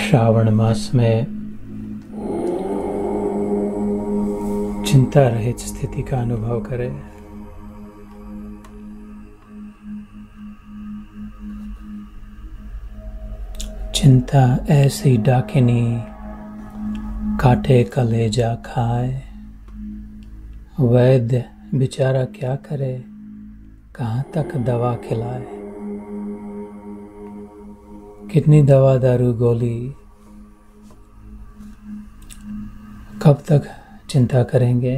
श्रावण मास में चिंता रहित स्थिति का अनुभव करें। चिंता ऐसी डाकिनी काटे कलेजा खाए। वैद्य बेचारा क्या करे, कहाँ तक दवा खिलाए। कितनी दवा दारू गोली, कब तक चिंता करेंगे।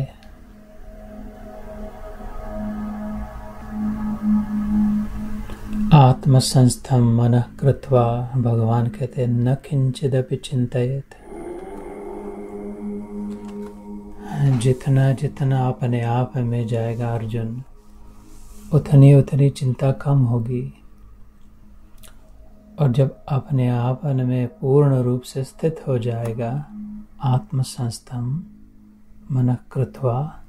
आत्मसंस्थम मनः कृत्वा, भगवान कहते न किंचिदपि चिंतयेत। जितना जितना अपने आप में जाएगा अर्जुन, उतनी उतनी चिंता कम होगी। और जब अपने आप में पूर्ण रूप से स्थित हो जाएगा, आत्मसंस्थम मनः कृत्वा,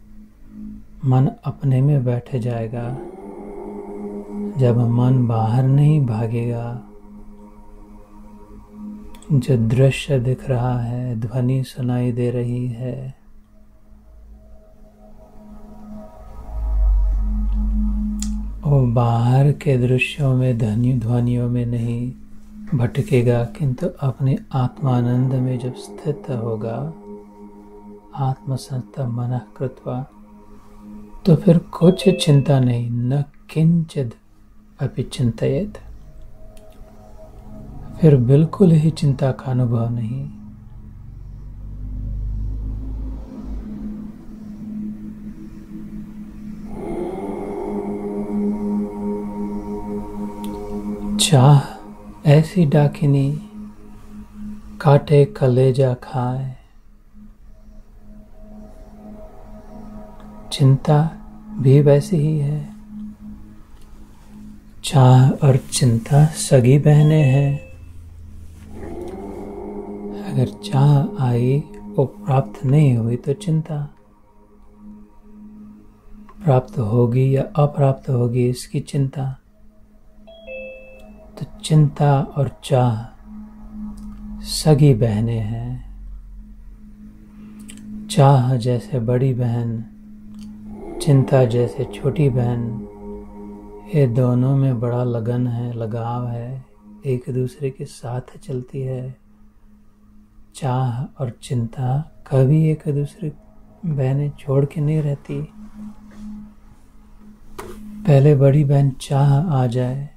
मन अपने में बैठ जाएगा। जब मन बाहर नहीं भागेगा, जो दृश्य दिख रहा है, ध्वनि सुनाई दे रही है, वो बाहर के दृश्यों में ध्वनियों में नहीं भटकेगा, किंतु अपने आत्मानंद में जब स्थित होगा, आत्मसंस्थम मनः कृत्वा, तो फिर कुछ चिंता नहीं। न किंचिद अपि चिंतयेत, फिर बिल्कुल ही चिंता का अनुभव नहीं। चाह ऐसी डाकिनी काटे कलेजा खाए। चिंता भी वैसी ही है। चाह और चिंता सगी बहनें हैं। अगर चाह आई वो प्राप्त नहीं हुई तो चिंता प्राप्त होगी या अप्राप्त होगी, इसकी चिंता। तो चिंता और चाह सगी बहनें हैं। चाह जैसे बड़ी बहन, चिंता जैसे छोटी बहन, ये दोनों में बड़ा लगन है, लगाव है, एक दूसरे के साथ चलती है। चाह और चिंता कभी एक दूसरे बहनें छोड़ के नहीं रहती। पहले बड़ी बहन चाह आ जाए,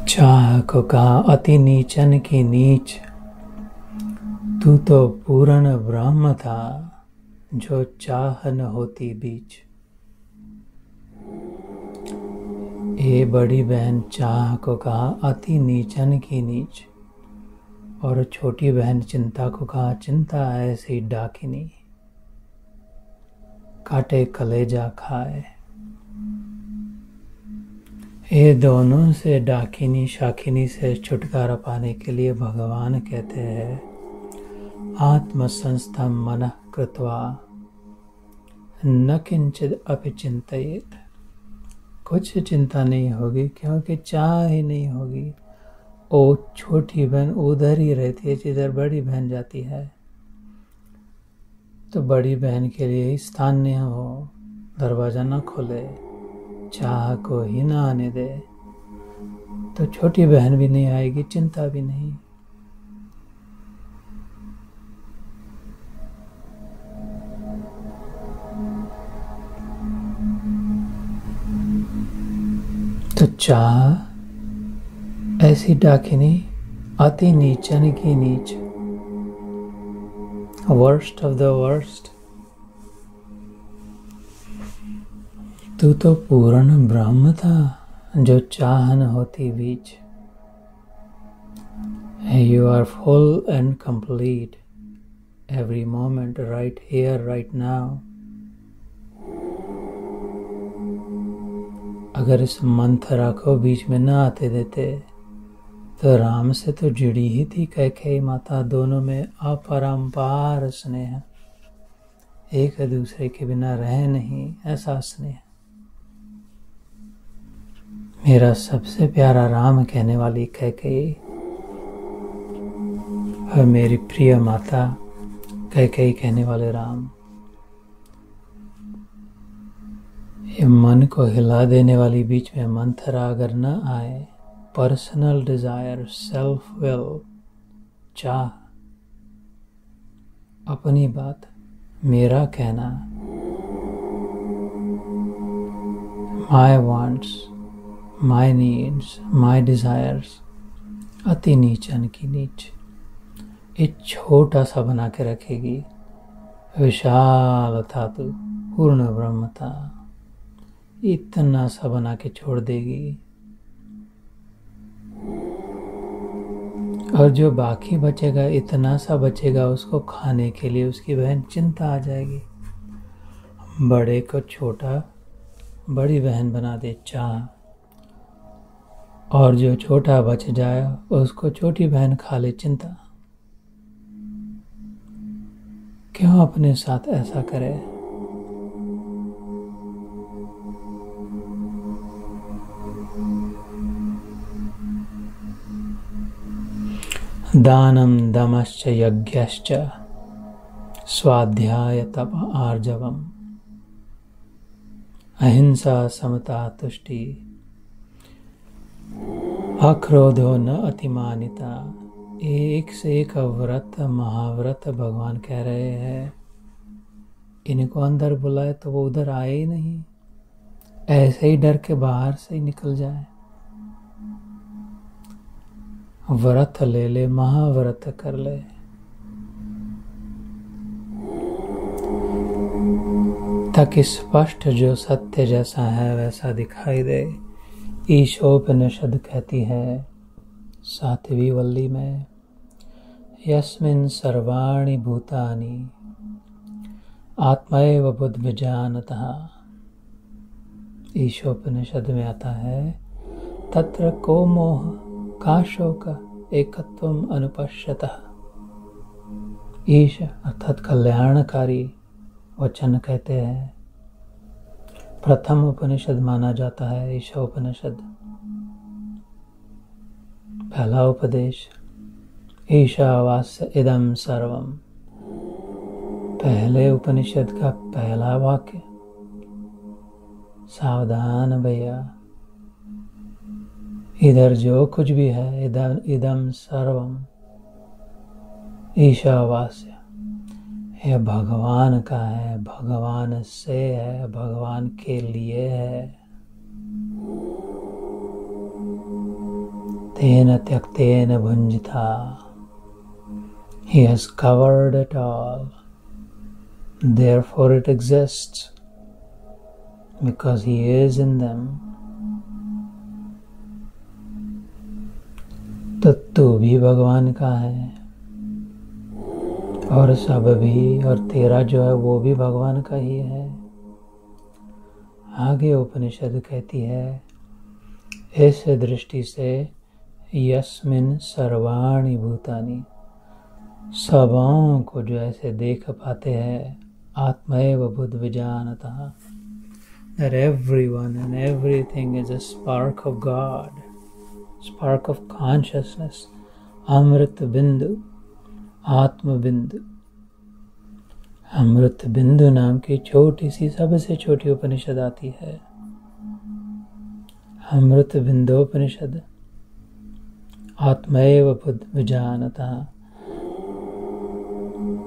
चाह को कहा अति नीचन की नीच, तू तो पूर्ण ब्रह्म था, जो चाह न होती बीच। ये बड़ी बहन चाह को कहा अति नीचन की नीच, और छोटी बहन चिंता को कहा चिंता ऐसी डाकिनी काटे कलेजा खाए। ये दोनों से डाकिनी शाकिनी से छुटकारा पाने के लिए भगवान कहते हैं आत्मसंस्थम मनः कृत्वा न किंचिद अपि चिंतयेत। कुछ चिंता नहीं होगी, क्योंकि चाह ही नहीं होगी। ओ छोटी बहन उधर ही रहती है जिधर बड़ी बहन जाती है, तो बड़ी बहन के लिए स्थान नहीं हो, दरवाजा न खोले, चाह को ही ना आने दे, तो छोटी बहन भी नहीं आएगी, चिंता भी नहीं। तो चाह ऐसी डाकिनी अति नीचन की नीच, वर्स्ट ऑफ द वर्स्ट। तू तो पूर्ण ब्रह्म था, जो चाह न होती बीच। You are full and complete every moment, right here, right now. अगर इस मंथरा को बीच में न आते देते, तो राम से तो जुड़ी ही थी कैकेयी माता। दोनों में अपरंपार स्नेह, एक दूसरे के बिना रह नहीं, ऐसा स्नेह। मेरा सबसे प्यारा राम कहने वाली कैकेयी और मेरी प्रिय माता कैकेयी कहने वाले राम। ये मन को हिला देने वाली बीच में मंथरा अगर न आए, पर्सनल डिजायर, सेल्फ विल, चाह, अपनी बात, मेरा कहना, my wants, my needs, my desires, अति नीचन की नीच, एक छोटा सा बना के रखेगी। विशाल था तू, पूर्ण ब्रह्म था, इतना सा बना के छोड़ देगी। और जो बाकी बचेगा, इतना सा बचेगा, उसको खाने के लिए उसकी बहन चिंता आ जाएगी। बड़े को छोटा, बड़ी बहन बना दे चाह, और जो छोटा बच जाए उसको छोटी बहन खा ले चिंता। क्यों अपने साथ ऐसा करे? दानम दमश्च यज्ञश्च स्वाध्याय तप आर्जवम अहिंसा समता तुष्टि अक्रोधो न अतिमानिता। एक से एक व्रत, महाव्रत भगवान कह रहे हैं। इनको अंदर बुलाए तो वो उधर आए ही नहीं, ऐसे ही डर के बाहर से ही निकल जाए। व्रत ले ले, महाव्रत कर ले। ताकि स्पष्ट जो सत्य जैसा है वैसा दिखाई दे। ईशोपनिषद कहती है 7वीं वल्ली में, यस्मिन् सर्वाणि भूतानि आत्मैव बुद्धिजानतः। ईशोपनिषद में आता है, तत्र को मोह का शोक एकत्वम अनुपश्यतः। ईश अर्थात कल्याणकारी वचन कहते हैं। प्रथम उपनिषद माना जाता है ईशोपनिषद। पहला उपदेश, ईशावास्य इदं सर्वम। पहले उपनिषद का पहला वाक्य, सावधान भैया, इधर जो कुछ भी है इदम सर्वम ईशावास्य, यह भगवान का है, भगवान से है, भगवान के लिए है। तेन त्यक्तेन भुंजिता, he has covered it all, therefore it exists because he is in them. तो तू भी भगवान का है और सब भी, और तेरा जो है वो भी भगवान का ही है। आगे उपनिषद कहती है, इस दृष्टि से यस्मिन् सर्वाणि भूतानि, सबों को जो ऐसे देख पाते हैं, आत्मैव बुद्धिजानतः, that everyone and everything is a spark of God, spark of consciousness, अमृत बिंदु, आत्म बिंदु। अमृत बिंदु नाम की छोटी सी, सबसे छोटी उपनिषद आती है, अमृत बिंदु उपनिषद। आत्मैव बुद्धिजानतः।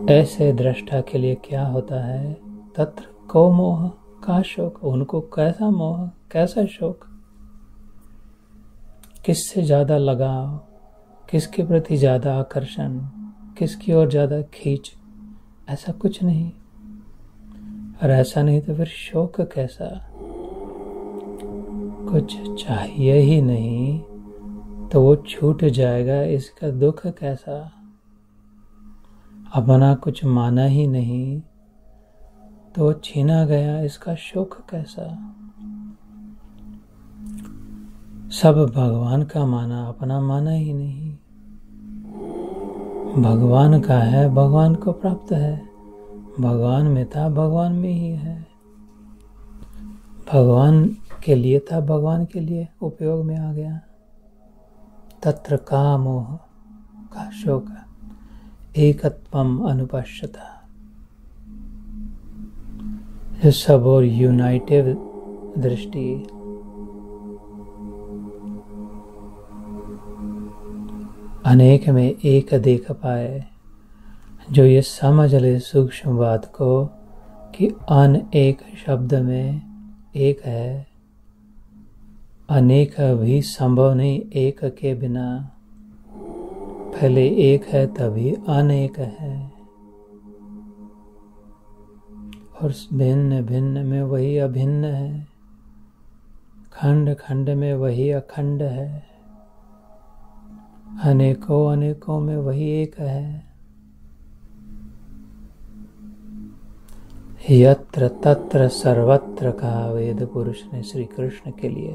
ऐसे दृष्टा के लिए क्या होता है? तत्र को मोह का शोक। उनको कैसा मोह, कैसा शोक, किससे ज्यादा लगाव, किसके प्रति ज्यादा आकर्षण, किसकी ओर ज्यादा खींच, ऐसा कुछ नहीं। और ऐसा नहीं तो फिर शोक कैसा? कुछ चाहिए ही नहीं तो वो छूट जाएगा, इसका दुख कैसा? अपना कुछ माना ही नहीं तो छीना गया, इसका शोक कैसा? सब भगवान का माना, अपना माना ही नहीं। भगवान का है, भगवान को प्राप्त है। भगवान में था, भगवान में ही है। भगवान के लिए था, भगवान के लिए उपयोग में आ गया। तत्र का मोह का शोक एकत्वम अनुपश्यता। सब और यूनाइटेड दृष्टि, अनेक में एक देख पाए। जो ये समझ ले सूक्ष्म बात को कि अन एक शब्द में एक है, अनेक भी संभव नहीं एक के बिना। पहले एक है तभी अनेक है, और भिन्न भिन्न में वही अभिन्न है, खंड खंड में वही अखंड है, अनेकों अनेकों में वही एक है। यत्र तत्र सर्वत्र कहा वेद पुरुष ने श्री कृष्ण के लिए।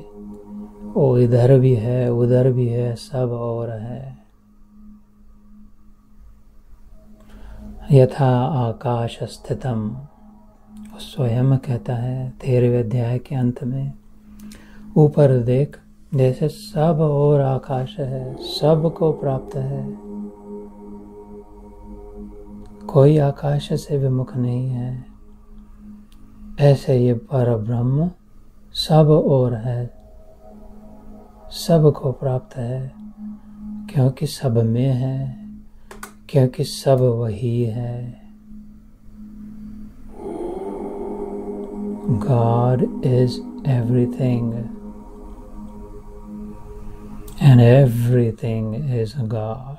वो इधर भी है, उधर भी है, सब और है। यथा आकाश स्थितम, स्वयं कहता है 13वें अध्याय के अंत में, ऊपर देख जैसे सब और आकाश है, सब को प्राप्त है। कोई आकाश से विमुख नहीं है। ऐसे ये पर ब्रह्म सब और है, सब को प्राप्त है, क्योंकि सब में है, क्योंकि सब वही है। God is everything and everything is God.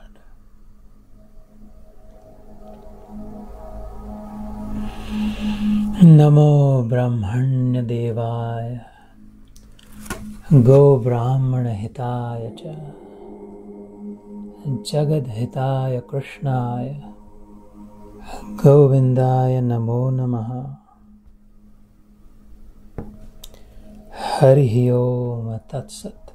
नमो ब्रह्मण्य देवाय गो ब्राह्मण हिताय च जगद हिताय कृष्णाय गोविंदाय नमो नमः। हरि ओम तत्सत्।